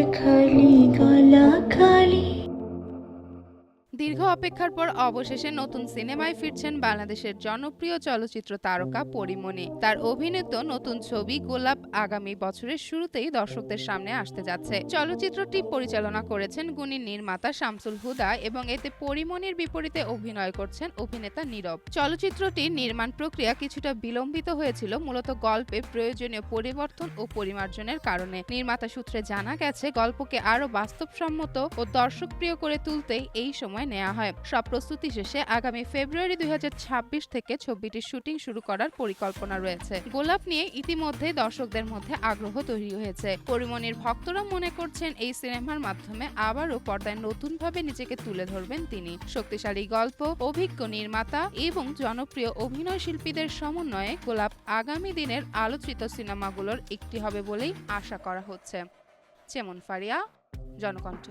খালি গলা খালি। দীর্ঘ অপেক্ষার পর অবশেষে নতুন সিনেমায় ফিরছেন বাংলাদেশের জনপ্রিয় চলচ্চিত্র তারকা পরীমনি। তার অভিনীত নতুন ছবি গোলাপ আগামী বছরের শুরুতেই দর্শকদের সামনে আসতে যাচ্ছে। চলচ্চিত্রটি পরিচালনা করেছেন গুণী নির্মাতা শামসুল হুদা এবং এতে পরীমনির বিপরীতে অভিনয় করছেন অভিনেতা নীরব। চলচ্চিত্রটির নির্মাণ প্রক্রিয়া কিছুটা বিলম্বিত হয়েছিল মূলত গল্পে প্রয়োজনীয় পরিবর্তন ও পরিমার্জনের কারণে। নির্মাতা সূত্রে জানা গেছে গল্পকে আরও বাস্তবসম্মত ও দর্শকপ্রিয় করে তুলতেই এই সময় নেওয়া হয়। সব প্রস্তুতি শেষে আগামী ফেব্রুয়ারি 2026 থেকে ছবিটির শুটিং শুরু করার পরিকল্পনা রয়েছে। গোলাপ নিয়ে ইতিমধ্যে দর্শকদের মধ্যে আগ্রহ তৈরি হয়েছে। পরীমনির ভক্তরা মনে করছেন এই সিনেমার মাধ্যমে আবারও পর্দায় নতুনভাবে নিজেকে তুলে ধরবেন তিনি। শক্তিশালী গল্প, অভিজ্ঞ নির্মাতা এবং জনপ্রিয় অভিনয় শিল্পীদের সমন্বয়ে গোলাপ আগামী দিনের আলোচিত সিনেমাগুলোর একটি হবে বলেই আশা করা হচ্ছে। চেমন ফারিয়া, জনকণ্ঠ।